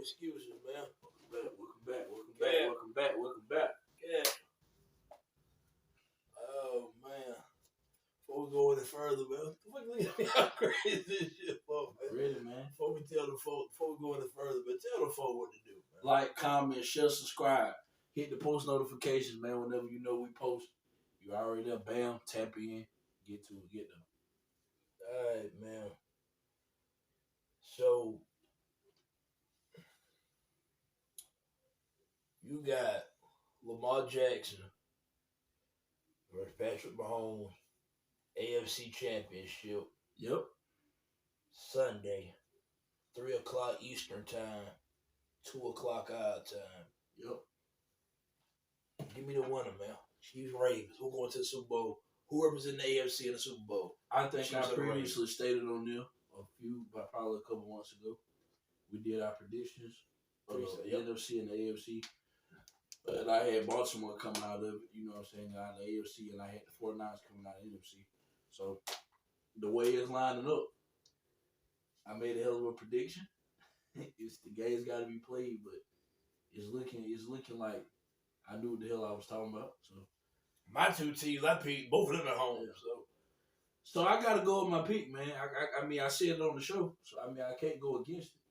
excuses, man. Welcome back. Yeah. Oh man. Before we go any further, man, look at me how crazy this shit for, man. Ready, man. Before we go any further, but tell the folk what to do, man. Like, comment, share, subscribe. Hit the post notifications, man. Whenever you know we post, you already there. Bam, tap in, get them. All right, man. So you got Lamar Jackson versus Patrick Mahomes, AFC Championship. Yep. Sunday, 3:00 Eastern time, 2:00 our time. Yep. Give me the winner, man. Chiefs Ravens. Who going to the Super Bowl? Who represents the AFC in the Super Bowl? I think Chiefs I or previously stated on there probably a couple months ago. We did our predictions of the NFC and the AFC. And I had Baltimore coming out of it, you know what I'm saying, out of the AFC, and I had the 49ers coming out of the NFC. So, the way it's lining up, I made a hell of a prediction. It's the game's got to be played, but it's looking like I knew what the hell I was talking about. So, my two teams, I picked both of them at home. Yeah. So I got to go with my pick, man. I mean, I said it on the show, so I mean, I can't go against it.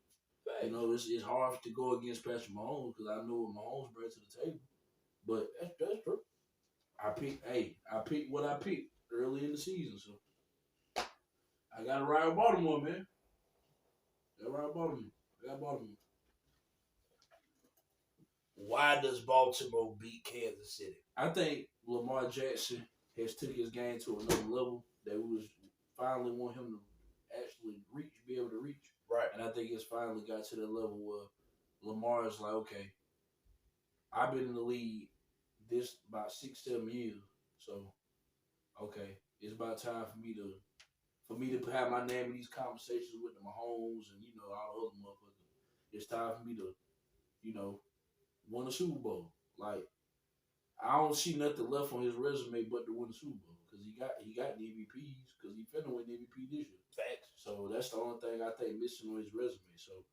Right. You know, it's hard to go against Patrick Mahomes because I know what Mahomes brings to the table. But that's true. I picked what I picked early in the season, so I got to ride with Baltimore, man. I got Baltimore. Why does Baltimore beat Kansas City? I think Lamar Jackson has took his game to another level that we was finally want him to actually be able to reach. Right. And I think it's finally got to the level where Lamar is like, okay, I've been in the league this about 6-7 years, so okay, it's about time for me to have my name in these conversations with the Mahomes and all the other motherfuckers. It's time for me to, win a Super Bowl. Like, I don't see nothing left on his resume but to win the Super Bowl because he got the MVPs because he finna win the MVP this year. Facts. So that's the only thing I think missing on his resume. So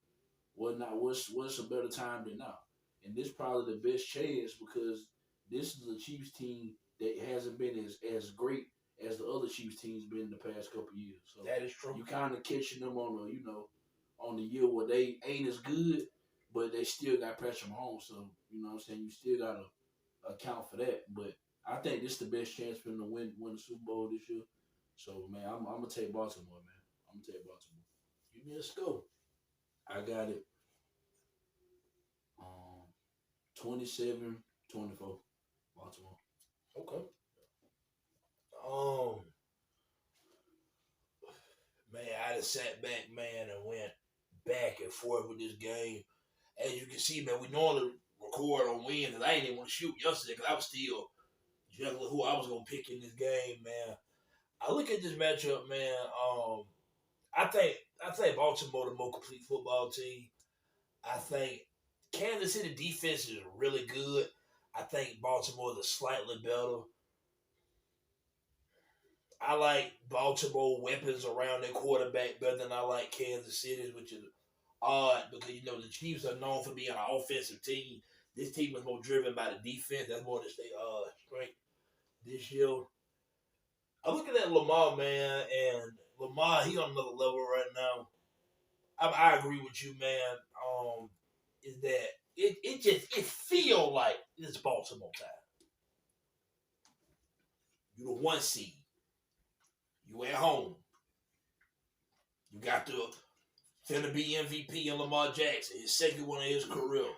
what's a better time than now? And this probably the best chance because this is a Chiefs team that hasn't been as great as the other Chiefs teams been in the past couple years. So that is true. You kind of catching them on the year where they ain't as good, but they still got Patrick Mahomes. So you know what I'm saying, you still gotta account for that. But I think this is the best chance for them to win the Super Bowl this year. So man, I'm gonna take Baltimore, man. I'm gonna take Baltimore. Give me a score. I got it. 27-24. Baltimore. Okay. Man, I just sat back, man, and went back and forth with this game. As you can see, man, we normally record on Wednesdays. I didn't even want to shoot yesterday because I was still juggling who I was gonna pick in this game, man. I look at this matchup, man. I think Baltimore the more complete football team. I think Kansas City defense is really good. I think Baltimore is slightly better. I like Baltimore weapons around their quarterback better than I like Kansas City's, which is odd because the Chiefs are known for being an offensive team. This team is more driven by the defense. That's more their strength this year. I'm looking at Lamar, man, and Lamar, he on another level right now. I agree with you, man. Is that it feel like it's Baltimore time. You the 1 seed. You at home. You got finna be MVP in Lamar Jackson, his second one of his career.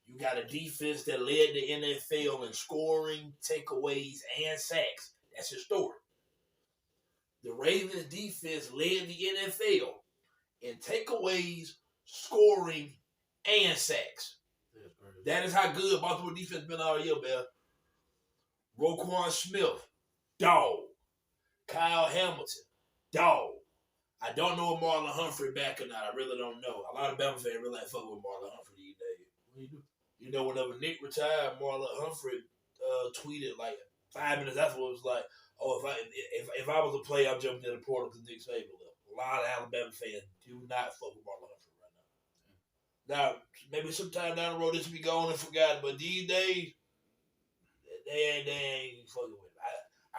You got a defense that led the NFL in scoring, takeaways, and sacks. That's historic. The Ravens defense led the NFL in takeaways, scoring, and sacks. That is how good Baltimore defense been all year, man. Roquan Smith, dog. Kyle Hamilton, dog. I don't know if Marlon Humphrey back or not. I really don't know. A lot of Bama fans really ain't fucking with Marlon Humphrey these days. What do you do? Whenever Nick retired, Marlon Humphrey tweeted like 5 minutes after it was like, "Oh, if I was a player, I'm jumping in the portal because Nick's favorite." A lot of Alabama fans do not fuck with Marlon Humphrey right now. Now, maybe sometime down the road this will be gone and forgotten, but these days, they ain't fucking with it.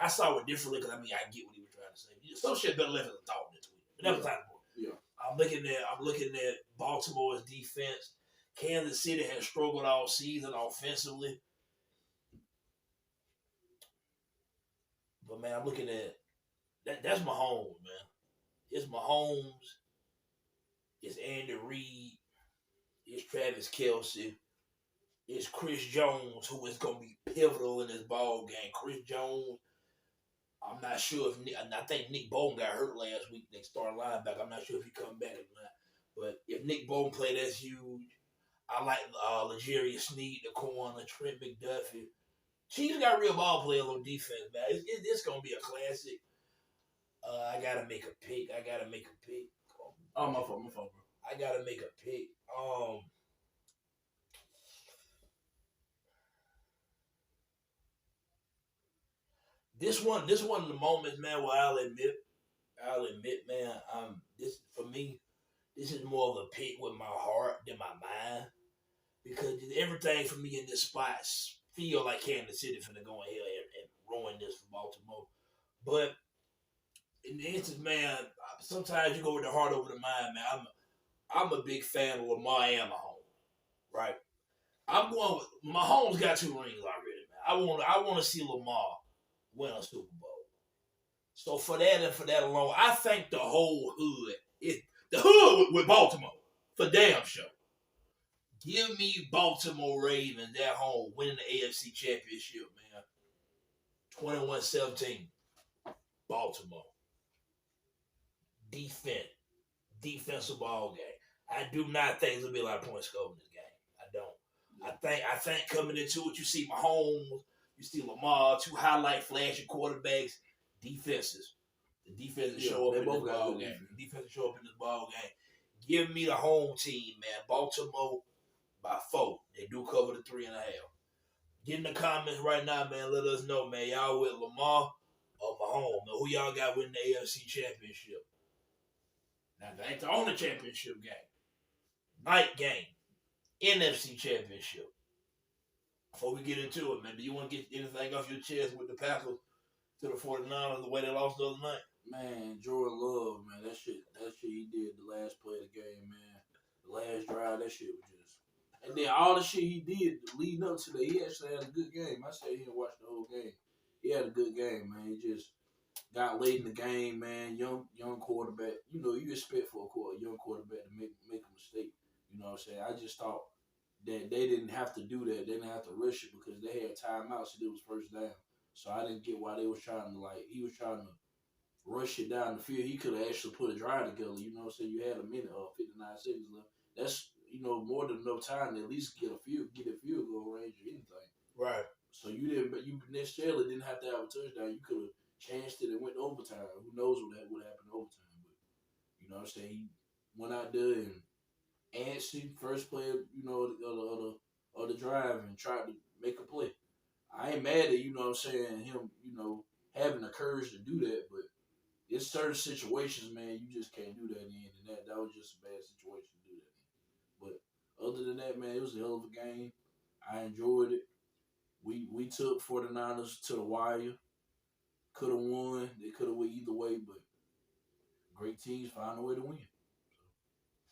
I saw it differently because I get what he was trying to say. Some shit better left as a thought in the tweet. But that was time for it. Yeah. I'm looking at Baltimore's defense. Kansas City has struggled all season offensively. But man, I'm looking at that's Mahomes, man. It's Mahomes, it's Andy Reid, it's Travis Kelce, it's Chris Jones, who is gonna be pivotal in this ball game. Chris Jones, I'm not sure if I think Nick Bolton got hurt last week. They started linebacker. I'm not sure if he come back or not. But if Nick Bolton play, that's huge. I like L'Jarius Sneed, the corner, Trent McDuffie. Chiefs got real ball players on defense, man. It's gonna be a classic. I gotta make a pick. Oh, my fault, bro. I gotta make a pick. This one of the moments, man, where I'll admit, man, this for me, this is more of a pick with my heart than my mind. Because everything for me in this spot feel like Kansas City finna go in here and ruin this for Baltimore. But in the instance, man, sometimes you go with the heart over the mind, man. I'm a big fan of Lamar and Mahomes, right? I'm going with Mahomes got 2 rings already, man. I want to see Lamar win a Super Bowl. So for that and for that alone, I think the whole hood, the hood with Baltimore, for damn sure. Give me Baltimore Ravens at home winning the AFC Championship, man. 21-17. Baltimore. Defensive ball game. I do not think there'll be a lot of points scored in this game. I don't. I think coming into it, you see Mahomes, you see Lamar, 2 highlight flashing quarterbacks, defenses. The defenses show up in this ball game. The defenses show up in this ball game. Give me the home team, man. Baltimore by 4. They do cover the 3.5. Get in the comments right now, man. Let us know, man. Y'all with Lamar or Mahomes? Who y'all got winning the AFC Championship? Now, that ain't the only championship game. Night game. NFC Championship. Before we get into it, man, do you want to get anything off your chest with the Packers to the 49ers, the way they lost the other night? Man, Jordan Love, man, that shit he did the last play of the game, man. The last drive, that shit was just... And then all the shit he did leading up to that, he actually had a good game. I sat here and watched the whole game. He had a good game, man. He just got late in the game, man. Young quarterback. You know, you expect for a young quarterback to make a mistake. You know what I'm saying? I just thought that they didn't have to do that. They didn't have to rush it because they had timeouts and it was first down. So I didn't get why they was trying to, he was trying to rush it down the field. He could have actually put a drive together. You know what I'm saying? You had a minute or 59 seconds left. That's, more than enough time to at least get a field goal range or anything. Right. So you necessarily didn't have to have a touchdown. You could have chanced it and went to overtime. Who knows what happened in overtime? But you know what I'm saying? He went out there and answered first play, of the drive and tried to make a play. I ain't mad at, him, having the courage to do that, but it's certain situations, man, you just can't do that in, and that was just a bad situation to do that in. But other than that, man, it was a hell of a game. I enjoyed it. We took 49ers to the wire. Could have won. They could have went either way, but great teams find a way to win.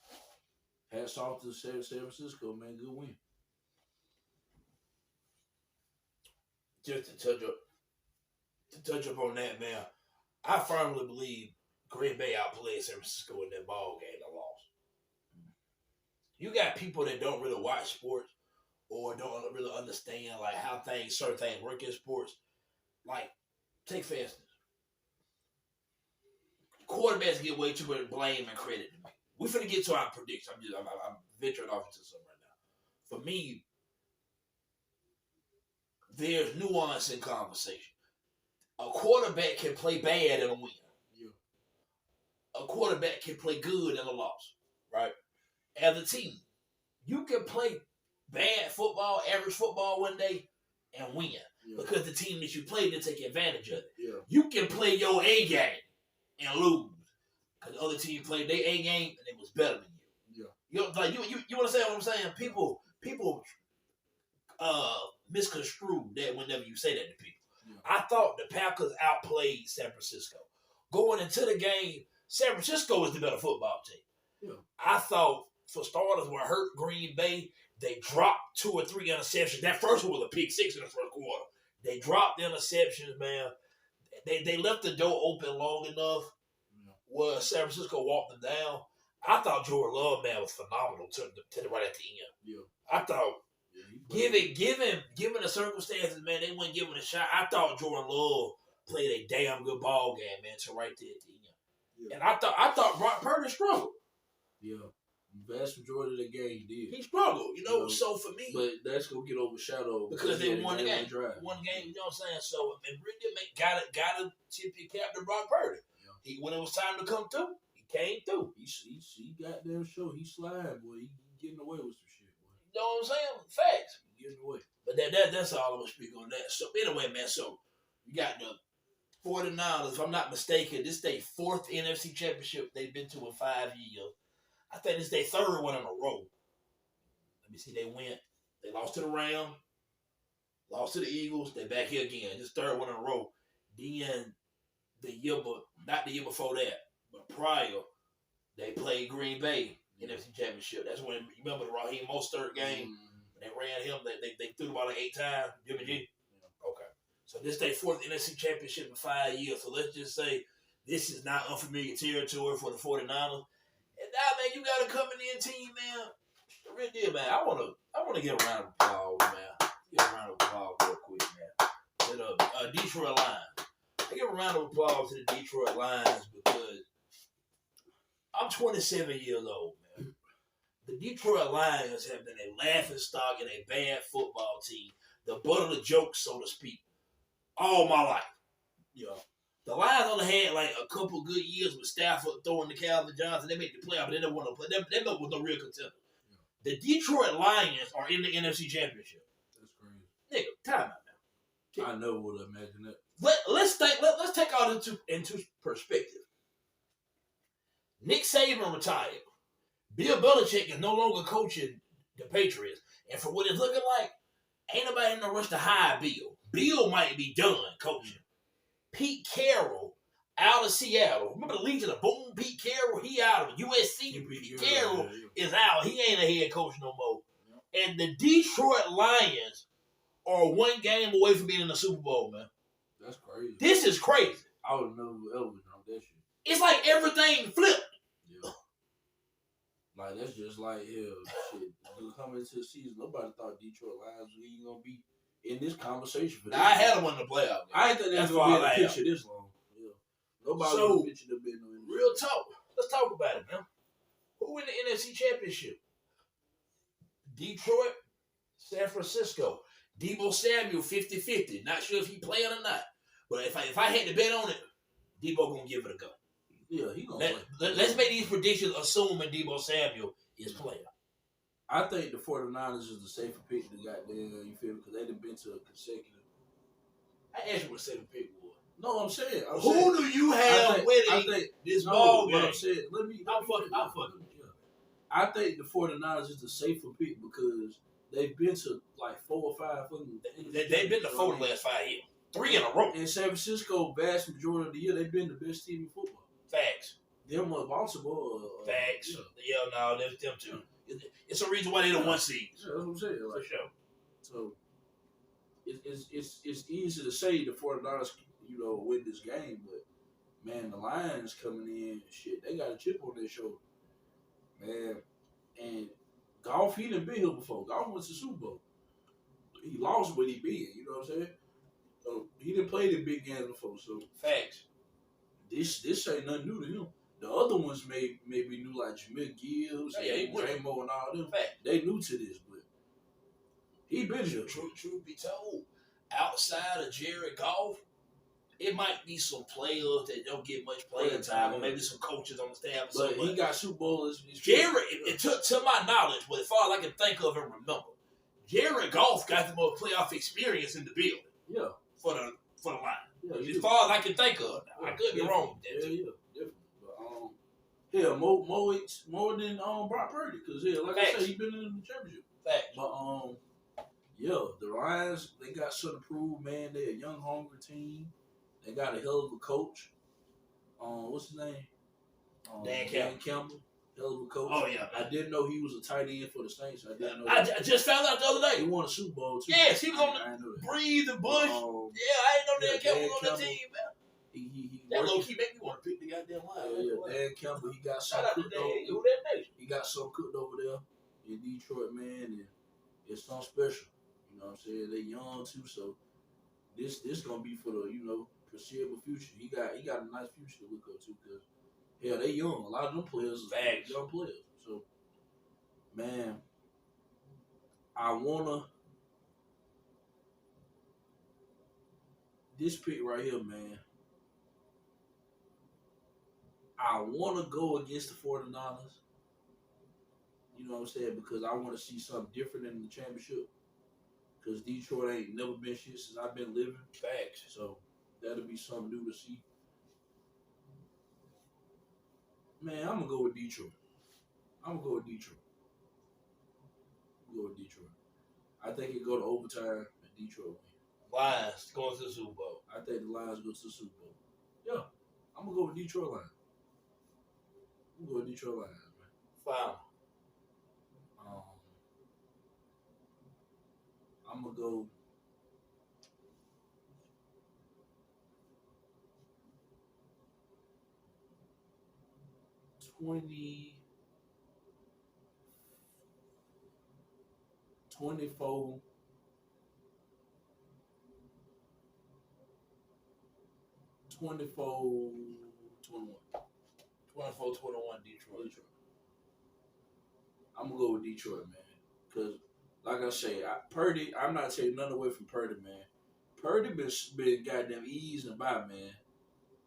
So, hats off to San Francisco, man. Good win. Just to touch up on that, man, I firmly believe Green Bay outplayed San Francisco in that ball game and lost. You got people that don't really watch sports or don't really understand how certain things work in sports. Like, take for instance, quarterbacks get way too much blame and credit to me. We're finna get to our predictions. I'm venturing off into something right now. For me, there's nuance in conversation. A quarterback can play bad and win. Yeah. A quarterback can play good and a loss, right? As a team, you can play bad football, average football one day, and win. Yeah. Because the team that you play didn't take advantage of it. Yeah. You can play your A game and lose. Because the other team played their A game and it was better than you. Yeah. You understand what I'm saying? People misconstrue that whenever you say that to people. Yeah. I thought the Packers outplayed San Francisco. Going into the game, San Francisco was the better football team. Yeah. I thought, for starters, were hurt Green Bay. They dropped 2 or 3 interceptions. That first one was a pick 6 in the first quarter. They dropped the interceptions, man. They left the door open long enough where San Francisco walked them down. I thought Jordan Love, man, was phenomenal to the right at the end. Yeah. I thought, given the circumstances, man, they wouldn't give him a shot. I thought Jordan Love played a damn good ball game, man, to right there at the end. Yeah. And I thought Brock Purdy struggled. Yeah. Vast majority of the game he did. He struggled, so for me. But that's going to get overshadowed. Because they won the game. One game, you know what I'm saying? So, and really gotta tip your cap to Brock Purdy. Yeah. When it was time to come through, he came through. He got there show. He slide, boy. He getting away with some shit, boy. You know what I'm saying? Facts. He getting away. But that's all I'm going to speak on that. So, anyway, man, so you got the 49ers, if I'm not mistaken, this is their 4th NFC championship they've been to in 5 years. I think this is their 3rd one in a row. Let me see, they lost to the Rams, lost to the Eagles, they back here again. This 3rd one in a row. Then not the year before that, but prior, they played Green Bay NFC championship. That's when, you remember the Raheem Mostert game? Mm-hmm. They ran him, they threw the ball like 8 times. Jimmy G? Yeah. Okay. So this is their 4th NFC championship in 5 years. So let's just say this is not unfamiliar territory for the 49ers. And now, man, you got a coming in team, man. Real deal, man. I wanna get a round of applause, man. Get a round of applause real quick, man. To the Detroit Lions. I give a round of applause to the Detroit Lions because I'm 27 years old, man. The Detroit Lions have been a laughing stock and a bad football team, the butt of the joke, so to speak, all my life. Yeah. The Lions only had like a couple good years with Stafford throwing the Calvin Johnson. They made the playoff, but they never won no play. They never was no real contender. Yeah. The Detroit Lions are in the NFC Championship. That's crazy. Nigga, time out now. I know what I imagine that. Let's take all this into perspective. Nick Saban retired. Bill Belichick is no longer coaching the Patriots. And for what it's looking like, ain't nobody in no rush to hire Bill. Bill might be done coaching. Pete Carroll out of Seattle. Remember the Legion of Boom? Pete Carroll, he out of USC. Pete Carroll is out. He ain't a head coach no more. Yeah. And the Detroit Lions are 1 game away from being in the Super Bowl, man. That's crazy. This is crazy. I would never ever know that shit. It's like everything flipped. Yeah. Like, that's just like, shit. Coming into the season, nobody thought Detroit Lions were even going to be in this conversation. For I had them in the playoff. I ain't think that's going to be in the picture this long. Yeah. Nobody was in the picture to be in the real talk. Let's talk about it, man. Who in the NFC Championship? Detroit, San Francisco. Deebo Samuel, 50-50. Not sure if he playing or not. But if I had to bet on it, Deebo going to give it a go. Yeah, he going to play. Let's make these predictions assuming Deebo Samuel is playing. I think the 49ers is the safer pick to goddamn, you feel me? Because they done been to a consecutive. I asked you what safer pick was. No, I'm saying. Who do you have winning this ball game? I'm saying, I'm fucking. Yeah. I think the 49ers is the safer pick because they've been to like 4 or 5 fucking. They've been to 4 the last 5 years. 3 in a row. In San Francisco, vast majority of the year, they've been the best team in football. Facts. Them or Baltimore. Facts. Yeah, no, there's them too. It's a reason why they don't 1 seed. Yeah, that's what I'm saying. Like, for sure. So it's easy to say the 49ers, win this game, but man, the Lions coming in, shit, they got a chip on their shoulder, man. And Goff, he done been here before. Goff went to the Super Bowl. He lost, but he been. You know what I'm saying? So he didn't play the big games before. So facts. This ain't nothing new to him. The other ones may be new, like Jameer Gibbs, J-Mo, and all them. Fact. They new to this, but he been here. Truth be told, outside of Jared Goff, it might be some players that don't get much playing time, or maybe some coaches on the staff. But he got Super Bowl. Jared, it took to my knowledge, but as far as I can think of and remember, Jared Goff got the most playoff experience in the building. Yeah. For the line. Yeah, as far as I can think of. Now. I could be wrong with that. Yeah, definitely. But Hell, more than Brock Purdy, because like I said, he been in the championship. Facts. But yeah, the Lions, they got something to prove, man. They're a young, hungry team. They got a hell of a coach. What's his name? Dan Campbell. Hell of a coach. Oh yeah, man. I didn't know he was a tight end for the Saints. I didn't know. I just found out the other day. He won a Super Bowl too. Yes, he was on the Breathe and Bush. Yeah, I didn't know Dan Campbell was on the team, man. He that low key make me want to pick the goddamn line. Yeah, Dan Campbell, he got some cooked over. He got some cooked over there in Detroit, man, and it's something special. You know what I'm saying? They young too, so this gonna be for the foreseeable future. He got a nice future to look up to, because they young. A lot of them players are young players. So, man, this pick right here, man. I want to go against the 49ers. You know what I'm saying? Because I want to see something different in the championship. Because Detroit ain't never been shit since I've been living. Facts. So that'll be something new to see. Man, I'm going to go with Detroit. I think it go to overtime and Detroit win. Lions going to the Super Bowl. I think the Lions go to the Super Bowl. Yeah. I'm going to go with Detroit Lions. Man. Fine. I'm going to go 24. 24-21. 24-21 Detroit. I'm going to go with Detroit, man. Because, like I say, Purdy, I'm not taking nothing away from Purdy, man. Purdy been goddamn easing by, man.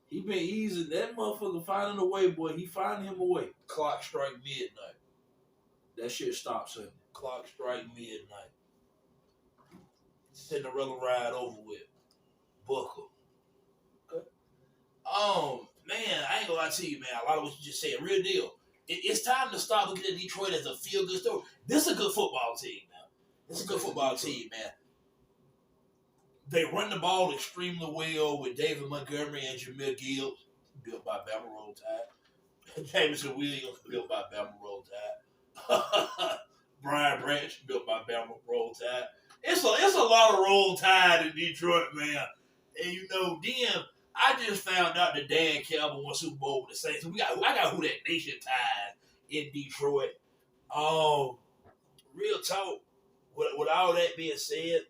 He been easing. That motherfucker finding a way, boy. He finding him a way. Clock strike midnight. That shit stops Sunday. Clock strike midnight. Cinderella ride over with. Booker. Okay. Man, I ain't gonna lie to you, man. A lot of what you just said, real deal. It's time to stop looking at Detroit as a feel-good story. This is a good football team, man. This is a good football team, man. They run the ball extremely well with David Montgomery and Jameer Gibbs, built by Bama Roll Tide. Jameson Williams, built by Bama Roll Tide. Brian Branch, built by Bama Roll Tide. It's a lot of Roll Tide in Detroit, man. And then I just found out that Dan Campbell won Super Bowl with the Saints. So I got Who That Nation ties in Detroit. Real talk. With all that being said,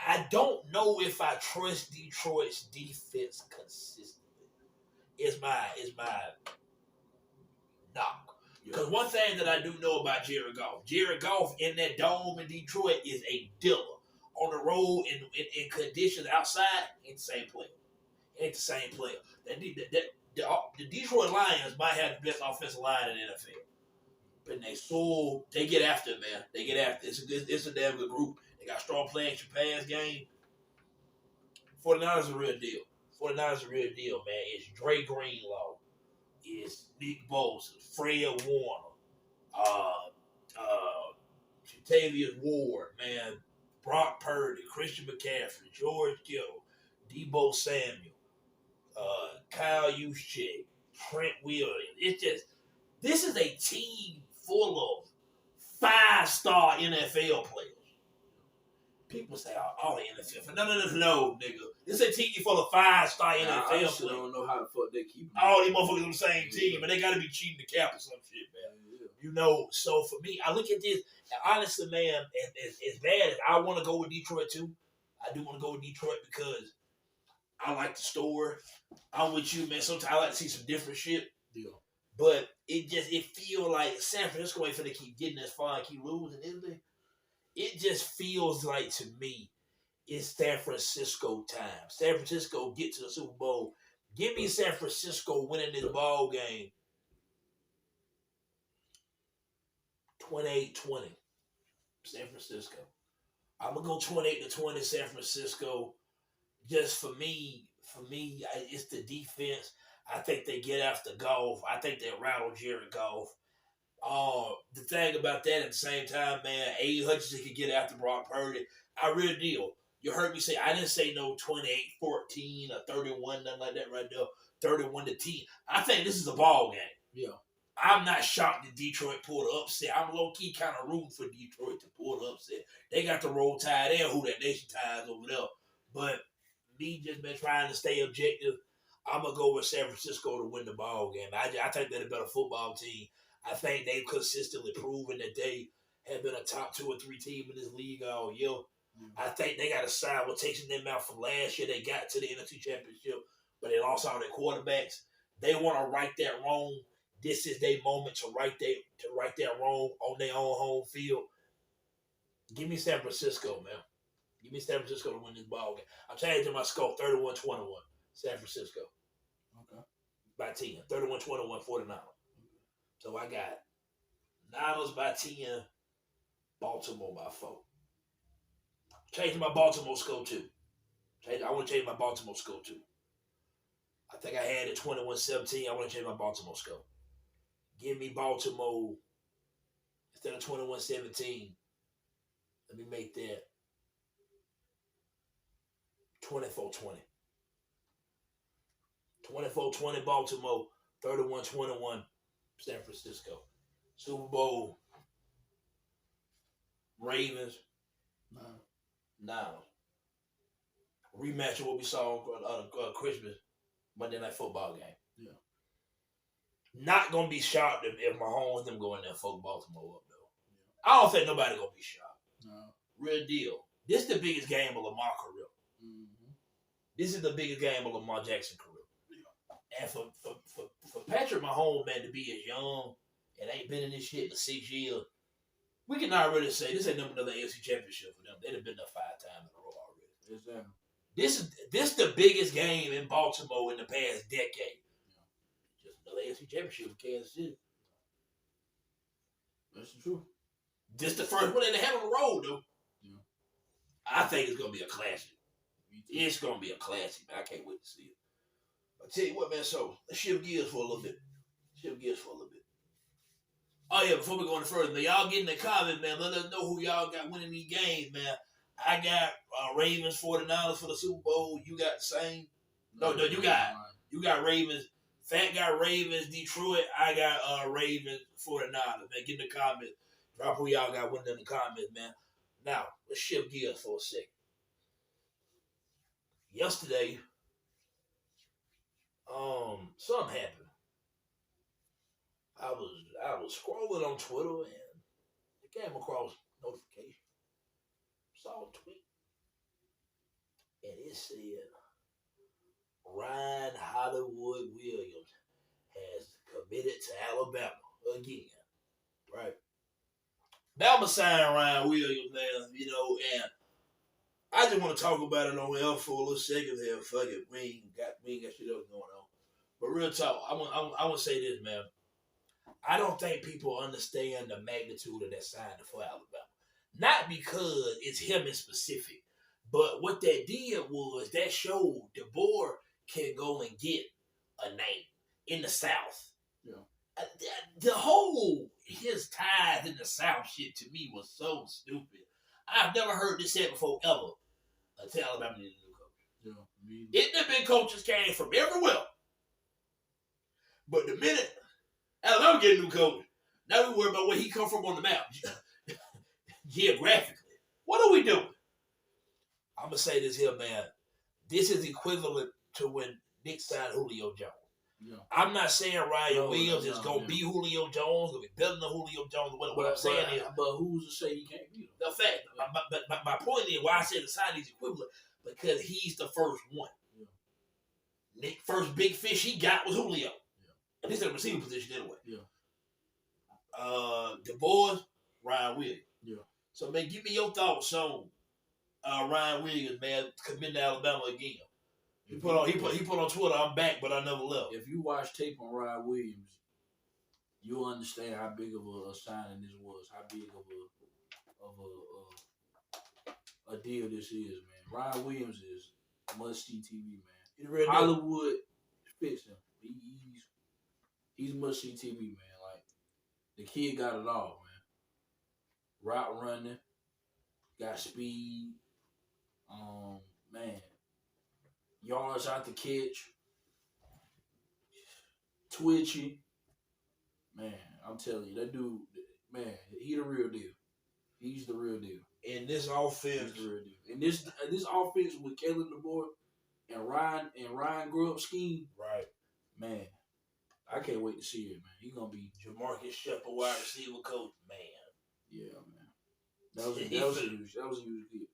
I don't know if I trust Detroit's defense consistently. Is my knock. Because one thing that I do know about Jared Goff in that dome in Detroit is a dealer. On the road in conditions outside, ain't the same player. The Detroit Lions might have the best offensive line in the NFL. But they get after it, man. They get after it. It's a damn good group. They got strong play action pass game. 49ers a real deal. Man. It's Dre Greenlaw. It's Nick Bosa, Fred Warner, Jatavius Ward, man, Brock Purdy, Christian McCaffrey, George Kittle, Debo Samuel, Kyle Juszczyk, Trent Williams. This is a team full of 5-star NFL players. People say, all the NFL. No, nigga. This is a team full of 5-star NFL players. I don't know how the fuck they keep them. All these motherfuckers on the same team, and they got to be cheating the cap or some shit, man. Yeah. So for me, I look at this, and honestly, man, as bad as I want to go with Detroit too, I do want to go with Detroit because I like the story. I'm with you, man. Sometimes I like to see some different shit. Yeah. But it feel like San Francisco ain't finna keep getting as far and keep losing, isn't they? It just feels like, to me, it's San Francisco time. San Francisco get to the Super Bowl. Give me San Francisco winning this ball game 28-20. San Francisco. I'm going to go 28-20 San Francisco. Just for me, it's the defense. I think they get after Goff. I think they rattle Jared Goff. The thing about that at the same time, man, A. Hutchinson can get after Brock Purdy. I really do. You heard me say, I didn't say no 28-14 or 31, nothing like that right there. 31-10. I think this is a ball game. Yeah. I'm not shocked that Detroit pulled the upset. I'm low-key kind of rooting for Detroit to pull the upset. They got the Roll Tide and Who That Nation Tides over there. But me just been trying to stay objective. I'm going to go with San Francisco to win the ball game. I think they're a better football team. I think they've consistently proven that they have been a top 2 or 3 team in this league all year. I think they got a side what takes them out from last year. They got to the NFC Championship, but they lost all their quarterbacks. They want to right that wrong. This is their moment to right that wrong on their own home field. Give me San Francisco, man. Give me San Francisco to win this ball game. I'm changing my score 31-21. San Francisco. Okay. By 10. 31-21 49. So I got Niners by 10, Baltimore by 4. Changing my Baltimore score too. I want to change my Baltimore score too. I think I had it 21-17. I want to change my Baltimore score. Give me Baltimore instead of 21-17. Let me make that 24-20. 24-20 Baltimore, 31-21 San Francisco. Super Bowl, Ravens, Niners. Rematch of what we saw on Christmas Monday Night Football game. Yeah. Not going to be shocked if Mahomes them go in there and fuck Baltimore up, though. Yeah. I don't think nobody going to be shocked. No. Real deal. This is the biggest game of Lamar career. Mm-hmm. This is the biggest game of Lamar Jackson career. Yeah. And for Patrick Mahomes, man, to be as young and ain't been in this shit for 6 years, we can not really say this ain't another AFC championship for them. They'd have been there 5 times in a row already. Exactly. This the biggest game in Baltimore in the past decade. Yeah. Just another AFC championship in Kansas City. That's the truth. This the first one they had on the road, though. Yeah. I think it's gonna be a classic. It's gonna be a classic, man. I can't wait to see it. I tell you what, man. So let's shift gears for a little bit. Oh yeah, before we go any further, man, y'all get in the comments, man. Let us know who y'all got winning these games, man. I got Ravens 49ers for the Super Bowl. You got the same? No, you got Ravens. Fat got Ravens, Detroit. I got Ravens 49ers. Man, get in the comments. Drop who y'all got winning in the comments, man. Now, let's shift gears for a second. Yesterday, something happened. I was scrolling on Twitter and I came across a notification. Saw a tweet. And it said Ryan Hollywood Williams has committed to Alabama again. Right? Bama signed Ryan Williams, man, and I just want to talk about it on L for a little second here. Fuck it. We ain't got shit else going on. But real talk, I want to say this, man. I don't think people understand the magnitude of that signing for Alabama. Not because it's him in specific, but what that did was that showed DeBoer can go and get a name in the South. Yeah. The whole his ties in the South shit to me was so stupid. I've never heard this said before ever until Alabama needed a new coach. Yeah, it have been coaches came from everywhere. But the minute Alabama get a new coach, now we worry about where he come from on the map. Geographically. What are we doing? I'm going to say this here, man. This is equivalent to when Nick signed Julio Jones. Yeah. I'm not saying Ryan Williams is going to be Julio Jones, going to be better than Julio Jones. What I'm saying is... But who's to say he can't be? The fact. But my point is why I said the signing is equivalent, because he's the first one. Yeah. Nick, first big fish he got was Julio. Yeah. At least at the receiving position anyway. Yeah. DeBoer, Ryan Williams. Yeah. So, man, give me your thoughts on Ryan Williams, man, committing to Alabama again. He put on Twitter, I'm back, but I never left. If you watch tape on Ryan Williams, you'll understand how big of a signing this was, how big of a deal this is, man. Ryan Williams is must-see TV, man. Hollywood fits him. He's must see TV, man. Like the kid got it all, man. Route running, got speed, man, yards out the catch, twitchy, man. I'm telling you, that dude, man, he the real deal. He's the real deal. In this offense, he's the real deal. And this offense with Kalen DeBoer and Ryan grew up scheme, right? Man, I can't wait to see it, man. He's gonna be Jamarcus Shepard, wide receiver coach, man. Yeah, man. That was a huge deal.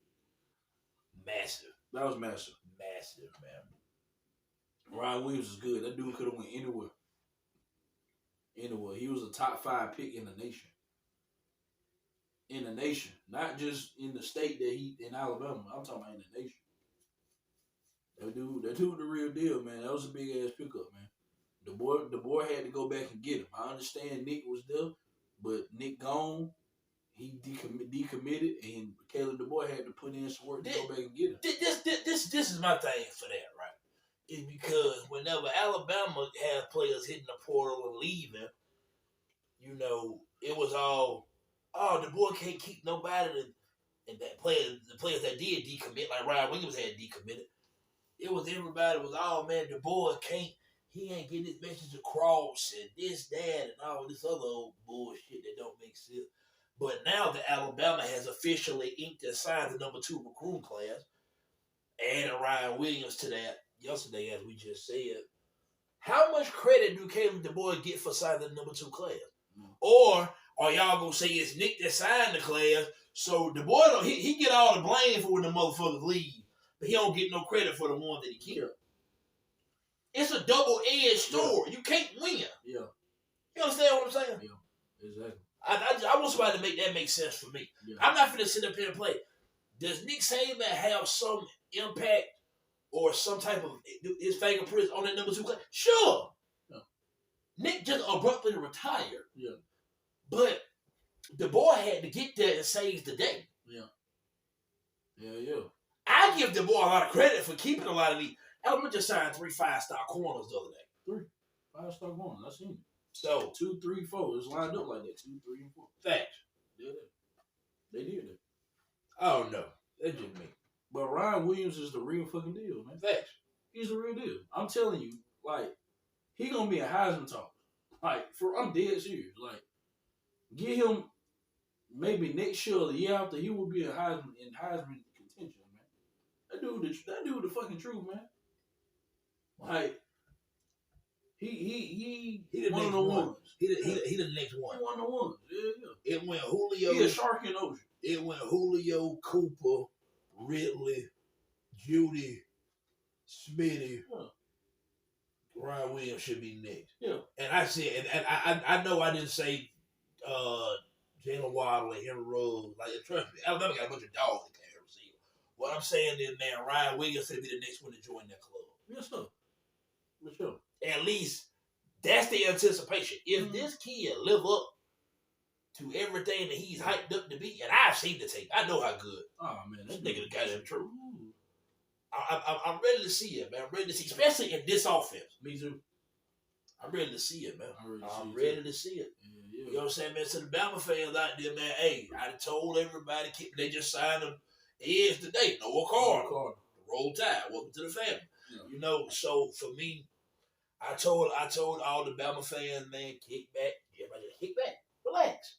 Massive. That was massive. Massive, man. Ryan Williams is good. That dude could have went anywhere. Anywhere. He was a top 5 pick in the nation. In the nation. Not just in the state that he in Alabama. I'm talking about in the nation. That dude the real deal, man. That was a big ass pickup, man. The boy had to go back and get him. I understand Nick was there, but Nick gone. He decommitted, and Caleb DeBoer had to put in some work to go back and get him. This is my thing for that, right? Is because whenever Alabama has players hitting the portal and leaving, you know, it was all, DeBoer can't keep nobody. And the players that did decommit, like Ryan Williams had decommitted, it was everybody was, man, DeBoer he ain't getting his message across and this, that, and all this other old bullshit that don't make sense. But now that Alabama has officially inked and signed the number 2 recruiting class, adding Ryan Williams to that yesterday, as we just said, how much credit do Caleb DeBoer get for signing the number 2 class? Or are y'all gonna say it's Nick that signed the class, so DeBoer he get all the blame for when the motherfuckers leave, but he don't get no credit for the one that he killed? It's a double-edged story. Yeah. You can't win. Yeah. You understand what I'm saying? Yeah, exactly. I want somebody to make that make sense for me. Yeah. I'm not finna sit up here and play. Does Nick Saban have some impact or some type of his fingerprints on that number 2 class? Sure. Yeah. Nick just abruptly retired. Yeah. But the boy had to get there and save the day. Yeah. Yeah. I give the boy a lot of credit for keeping a lot of these. Alabama just signed 3 5-star corners the other day. 3 5-star corners. I seen it. So 2, 3, 4. It's lined up like that. 2, 3, and 4. Facts. Yeah. They did that. I don't know. That's just me. But Ryan Williams is the real fucking deal, man. Facts. He's the real deal. I'm telling you, like, he gonna be a Heisman talk. Like, I'm dead serious. Like, get him maybe next year or the year after, he will be a Heisman contention, man. That dude the fucking truth, man. Like, he the one of the one. ones. He the next one. He one of the ones. Yeah. It went Julio. He a shark in the ocean. It went Julio, Cooper, Ridley, Judy, Smitty. Yeah. Ryan Williams should be next. Yeah. And I said, and I know I didn't say Jalen Waddle and Henry Rose. Like, trust me, Alabama got a bunch of dogs that can't receive. What I'm saying is, man, Ryan Williams should be the next one to join that club. Yes, sir. For sure. At least that's the anticipation. If this kid live up to everything that he's hyped up to be, and I've seen the tape, I know how good. Oh man, this nigga got that true. I'm ready to see it, man. I'm ready to see, especially in this offense. Me too. I'm ready to see it, man. I'm ready to see it. Yeah. You know what I'm saying, man? To the Bama fans out there, man, hey, I told everybody they just signed him. He is today. Noah Carter. Roll Tide. Welcome to the family. Yeah. You know, so for me, I told all the Bama fans, man, kick back. Everybody just kick back. Relax.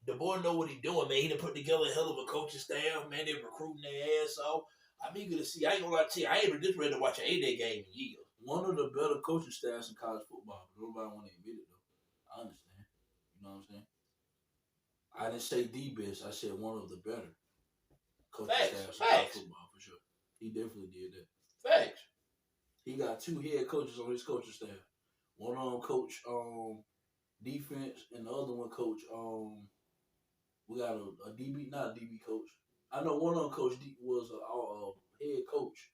The boy know what he doing, man. He done put together a hell of a coaching staff, man. They recruiting their ass off. I'm eager to see. I ain't gonna lie to you. I ain't even just ready to watch an 8-day game in years. One of the better coaching staffs in college football, but nobody want to admit it, though. I understand. You know what I'm saying? I didn't say the best. I said one of the better coaching staffs in college football, for sure. He definitely did that. Facts. He got 2 head coaches on his coaching staff. One of them coach defense, and the other one coach. We got a DB, not a DB coach. I know one of them coach was a head coach.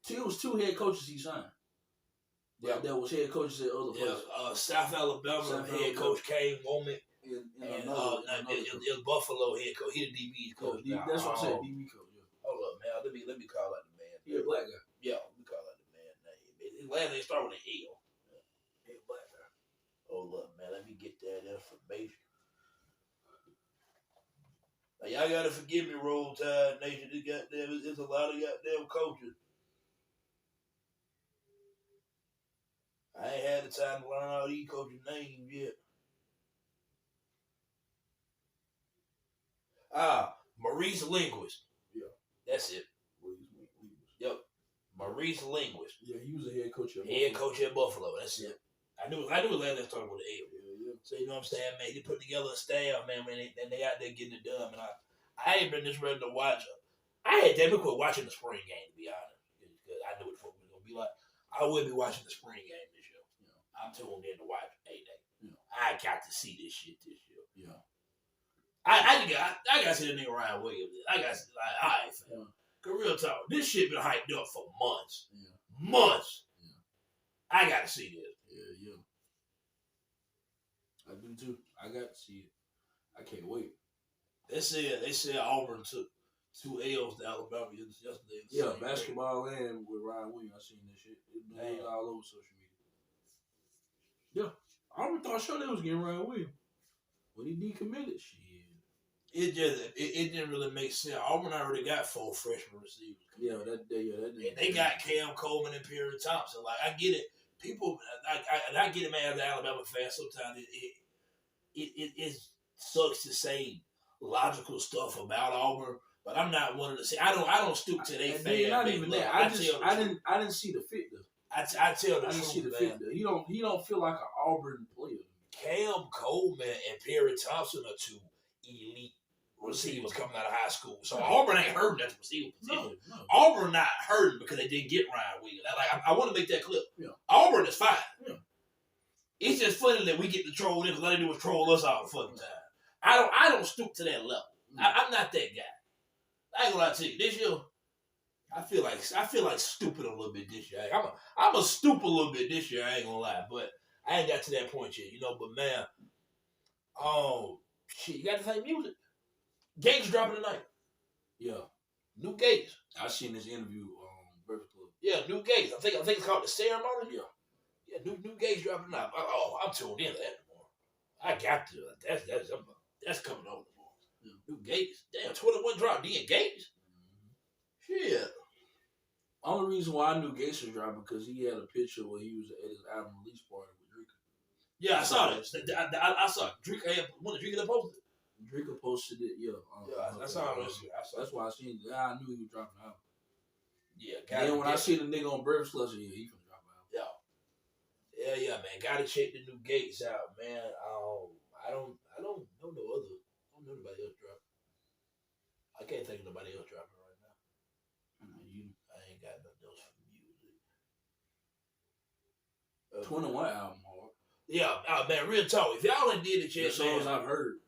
It was 2 head coaches he signed. Yeah, that was head coaches at other places. South Alabama head coach came Womack. And it was Buffalo head coach. He the DB coach. That's what I said, DB coach. Yeah. Hold up, man. Let me call out the man. He a black guy. Yeah, we call out the man name. His last name start with an L. Hold up, man. Let me get that information. Now, y'all gotta forgive me, Roll Tide Nation. There's a lot of goddamn coaches. I ain't had the time to learn all these coaches' names yet. Maurice Linguist. Yeah. That's it. Yep. Maurice Linguist. Yeah, he was a head coach at Buffalo. That's it. I knew it last time started with an L. Yeah. So you know what I'm saying, man? They put together a staff, man, and they out there getting it done. And I ain't been this ready to watch. I had damn quit watching the spring game, to be honest, because I knew what the fuck was gonna be like. I will be watching the spring game this year. Yeah. I'm tuned in to watch A-Day. Yeah. I got to see this shit this year. Yeah. I got to see the nigga Ryan Williams. I got to see, like, all right, fam. Cause real talk, this shit been hyped up for months. Yeah. Months. Yeah. I got to see this. Yeah. I do too. I got to see it. I can't wait. They said Auburn took 2 L's to Alabama yesterday. Yeah, basketball and with Ryan Williams. I seen that shit. It was all over social media. Yeah. Auburn thought sure they was getting Ryan Williams. When he decommitted, shit. It didn't really make sense. Auburn already got 4 freshman receivers. Yeah, that they got Cam Coleman and Perry Thompson. Like, I get it. People, I get it, man. As an Alabama fan, sometimes it sucks to say logical stuff about Auburn, but I'm not one of the say. I don't stoop to their fan. Not even that. I didn't see the fit though. I tell the truth, I didn't see the fit though. He don't feel like an Auburn player. Cam Coleman and Perry Thompson are 2 elite receivers coming out of high school. So Auburn ain't hurting at the receiver position. No. Auburn not hurting because they didn't get Ryan Williams. I want to make that clear. Yeah. Auburn is fine. Yeah. It's just funny that we get to troll them because all they do is troll us all the fucking time. I don't stoop to that level. I'm not that guy. I ain't gonna lie to you. This year, I feel like stupid a little bit this year. I'm a stoop a little bit this year. I ain't gonna lie, but I ain't got to that point yet, you know. But man, shit, you got to play music. Gates dropping tonight. Yeah, New Gates. I seen this interview on Breakfast Club. Yeah, New Gates. I think it's called The Ceremony. Yeah, New Gates dropping tonight. I'm tuned in to that tomorrow. I got to. That's coming on tomorrow. Yeah. New Gates. Damn, 21 drop. Dean Gates. Mm-hmm. Shit. Only reason why I knew Gates was dropping because he had a picture where he was at his album release party with Drake. Yeah, I saw that. I saw it. Drake had one of Drake that posted. Drake posted it, yeah. I saw it. That's why I seen it. I knew he was dropping out. Yeah, and when I see the nigga on Breakfast Club, he finna drop out. Yeah, man. Gotta check the New Gates out, man. I don't know nobody else dropping. I can't think of nobody else dropping right now. I ain't got nothing else for music. 21 album, hard. Yeah, man, real talk. If y'all ain't did it yet, the songs I've heard.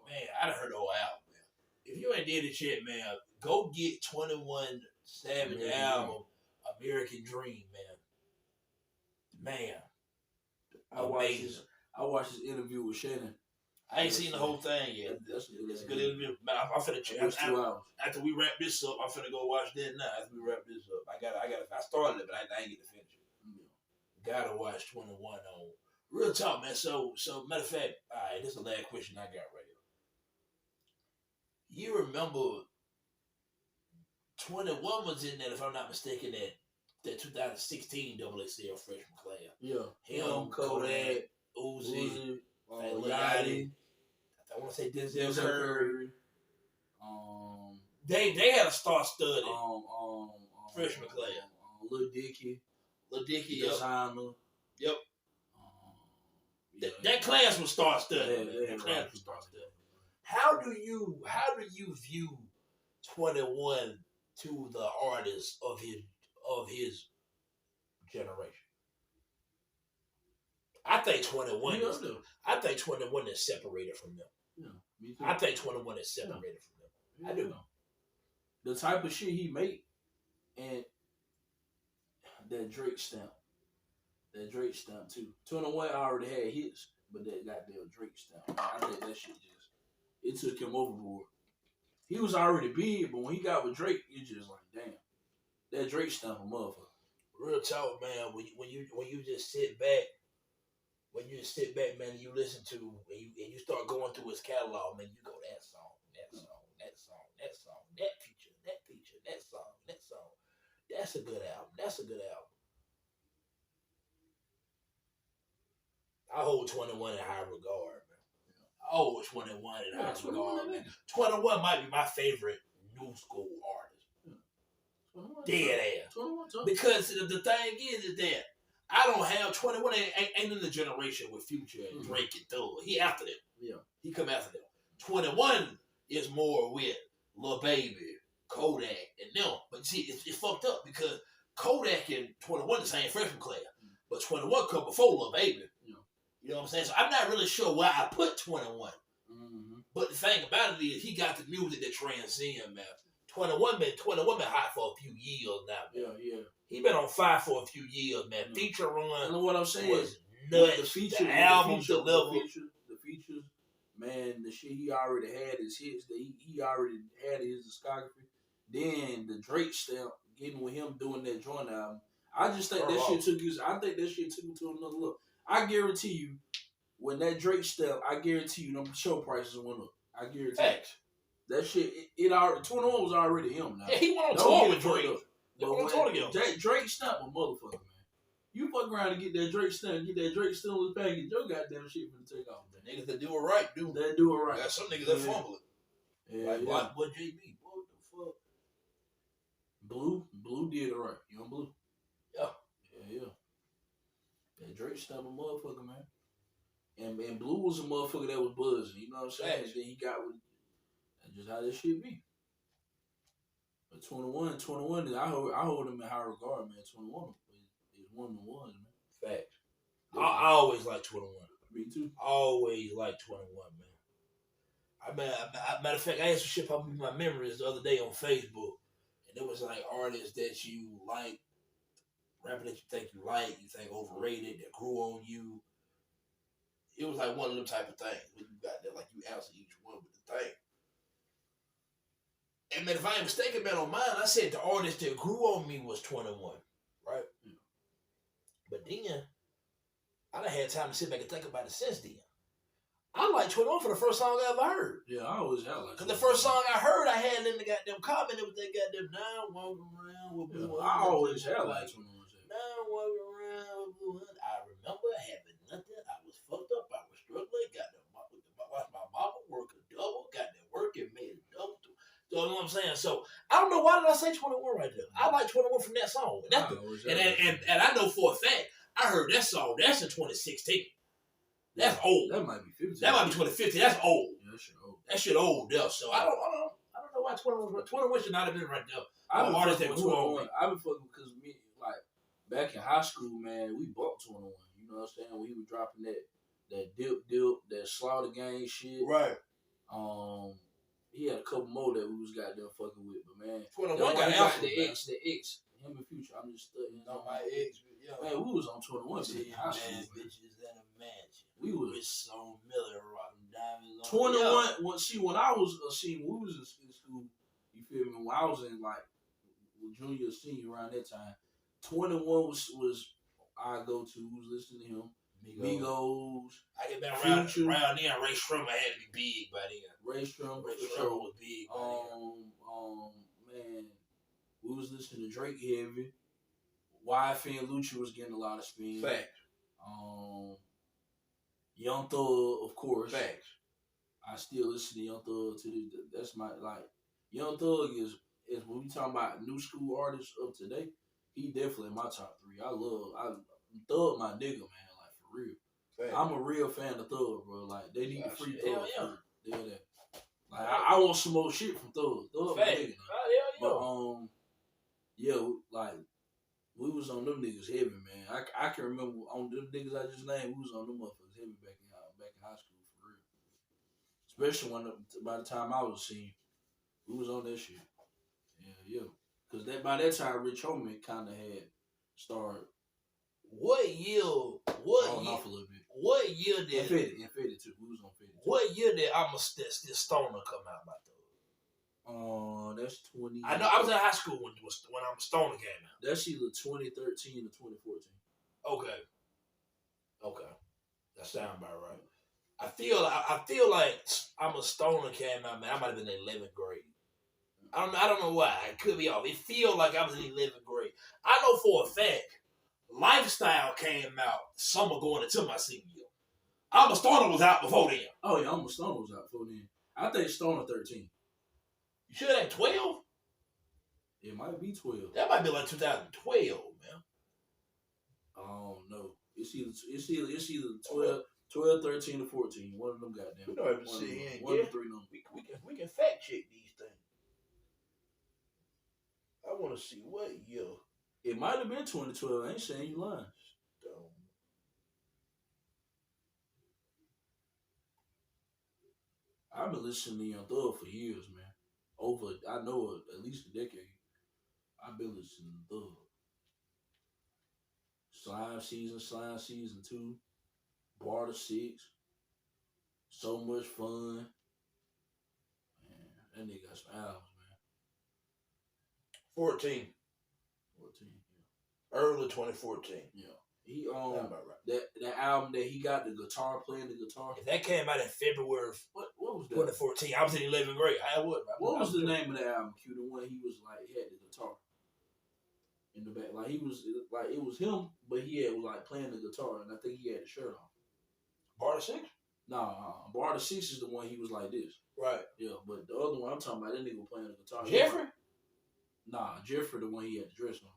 Man, I done heard the whole album, man. If you ain't did it yet, man, go get 21 Savage album, American Dream, man. I watched his interview with Shannon. I ain't seen the whole thing yet. It's a good interview. Man, I'm finna check. After we wrap this up, I'm finna go watch that now. After we wrap this up, I started it, but I ain't get to finish it. Gotta watch 21 on. Real talk, man. So matter of fact, all right, this is the last question I got right here. You remember 21 was in that, if I'm not mistaken, that 2016 XXL freshman class. Yeah. Him, Kodak, Uzi, Yachty. I want to say Denzel Curry. They had a star-studded freshman class. Lil Dicky, designer. Yep. That class was star-studded. That class was star-studded. How do you view 21 to the artists of his generation? I think 21 is separated from them. Yeah, me too. I think 21 is separated from them. I do know. The type of shit he made and that Drake stamp. That Drake stamp too. 21 already had hits, but that goddamn Drake stamp. I think that shit it took him overboard. He was already big, but when he got with Drake, you just like, damn. That Drake stamp a motherfucker. Real talk, man. When you just sit back, when you sit back, man, and you listen to and you start going through his catalog, man, you go that song, that song, that song, that song, that feature, that song, that song. That's a good album. That's a good album. I hold 21 in high regard, man. I hold 21 in high regard, man. 21 might be my favorite new school artist. 21, Dead ass. 21, because the thing is that I don't have 21 ain't in the generation with Future and Drake and Thug. He after them. Yeah. He come after them. 21 is more with Lil Baby, Kodak, and them. But see, it's fucked up because Kodak and 21 the same freshman class. But 21 come before Lil Baby. Yeah. You know what I'm saying? So I'm not really sure why I put 21. Mm-hmm. But the thing about it is he got the music that transcends, man. 21 been hot for a few years now, man. Yeah. He been on fire for a few years, man. Feature run. You know what I'm saying? Was nuts. The album, the features, man, the shit he already had his hits, that he already had his discography. Then the Drake stamp, getting with him doing that joint album. I just think that shit took him to another level. I guarantee you, when that Drake stamp, I guarantee you, them show prices went up. I guarantee you. That shit, it already, 21 was already him now. Yeah, he went on tour with Drake. Drake stamp a motherfucker, man. You fuck around and get that Drake stamp, get that Drake stimulus package, your goddamn shit finna take off, man. Niggas that do it right, do. That do it right. Got some niggas that fumble it. Yeah, like Block Boy JB. What the fuck? Blue did it right. Young Blue. Yeah. That Drake stamp a motherfucker, man. And Blue was a motherfucker that was buzzing. You know what I'm saying? And then he got with. That's just how this shit be. But 21, I hold him in high regard, man. 21 is one of the ones, man. Facts. I always like 21. Me too. Always like 21, man. Matter of fact, I had some shit pop up in my memories the other day on Facebook, and it was like artists that you like, rappers that you think overrated, that grew on you. It was like one of them type of things when you got that, like you answer each one with the thing. And man, if I ain't mistaken, man, on mine, I said the artist that grew on me was 21, right? Yeah. But then, I done had time to sit back and think about it since then. I like 21 for the first song I ever heard. Yeah, I always had like. Cause the first song I heard, I had in the goddamn comment with that goddamn now walking around with blue. I always had like 21. Now walking around with blue. I remember having nothing. I was fucked up. I was struggling. Got to watch my mama work a double. Got that work and made a double. You know what I'm saying? So I don't know why did I say 21 right there. I like 21 from that song. And I know for a fact I heard that song. That's in 2016. That's old. That might be 15. That might be 2015. That's old. Yeah, that shit old. That shit old, though. So I don't know why 21 should not have been right there. I've been fucking because me, like, back in high school, man, we bumped 21. You know what I'm saying? When he was dropping that dip, that slaughter gang shit. Right. He had a couple more that we was goddamn fucking with, but man, 21 got the X, him and Future. I'm just studying on my X. Yeah, man, we was on 21. Bitches in a mansion. We was so Miller rocking diamonds. 21. When I was we was in school. You feel me? When I was in like junior, senior around that time, 21 was I go to. Was listening to him. Migos. I get back around then. Ray Shrummer had to be big by then. Ray Shrummer was big by then. Man, we was listening to Drake heavy. YF and Lucci was getting a lot of spin. Facts. Young Thug, of course. Facts. I still listen to Young Thug to this. That's my Young Thug is when we talking about new school artists of today. He definitely in my top 3. Thug my nigga, man. Real. Fact. I'm a real fan of Thug, bro. Like they need to free Thug. Yeah. Like I want some more shit from Thug. Thug, nigga. But like we was on them niggas heavy, man. I can remember on them niggas I just named. We was on them motherfuckers heavy back in high school for real. Especially by the time I was a senior, we was on that shit. Yeah. Cause by that time Rich Homie kind of had started. What year did Infected too? We was on Infected. What year did I'm a Still Stoner come out, my dog? That's 20. I know I was in high school when I'm a Stoner came out. That's either 2013 or 2014. Okay. That sound about right. I feel like I'm a Stoner came out, man. I might have been in 11th grade. I don't know why. It could be off. It feel like I was in 11th grade. I know for a fact, Lifestyle came out summer going into my senior year. I'm a Stoner was out before then. Oh yeah, I'm a Stoner was out before then. I think Stoner 13. You sure that 12? It might be 12. That might be like 2012, man. I don't know. It's either 12, 13, or 14. One of them goddamn. We don't have to see here. One of the three numbers. We can fact check these things. I want to see what year. It might have been 2012. I ain't saying you lying. I've been listening to Young Thug for years, man. I know at least a decade. I've been listening to Thug. Slime Season 2, Barter 6, So Much Fun. Man, that nigga got some albums, man. 14. 14, yeah. Early 2014. Yeah. He that album that he got the guitar playing the guitar. If that came out in February What was that? 2014, I was in 11th grade. What was the name of the album? Q, the one he was like he had the guitar in the back, like it was him, but he had was like playing the guitar, and I think he had the shirt on. Barter 6? Nah, Barter 6 is the one he was like this. Right. Yeah, but the other one I'm talking about, that nigga was playing the guitar. Jeffrey? Nah, Jeffrey the one he had the dress on.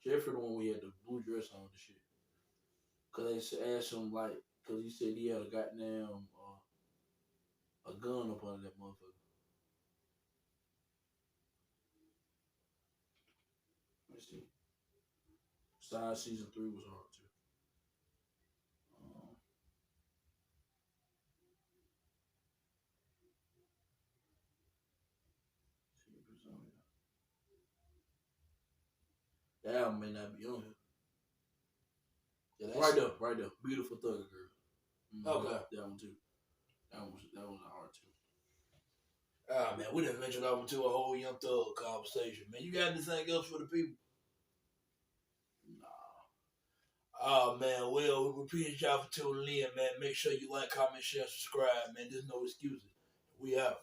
Jeffrey the one we had the blue dress on and shit. Cause they asked him like, cause he said he had a goddamn a gun up under that motherfucker. Let's see. Side Season 3 was hard too. That album may not be on here. Yeah, right there. Beautiful Thugger Girl. Mm-hmm. Okay. That one too. That was hard too. Ah, man, we done ventured off into a whole Young Thug conversation. Man, you got anything else for the people? Nah. Oh, man, well, we appreciate y'all for tuning in, man. Make sure you like, comment, share, subscribe, man. There's no excuses. We out.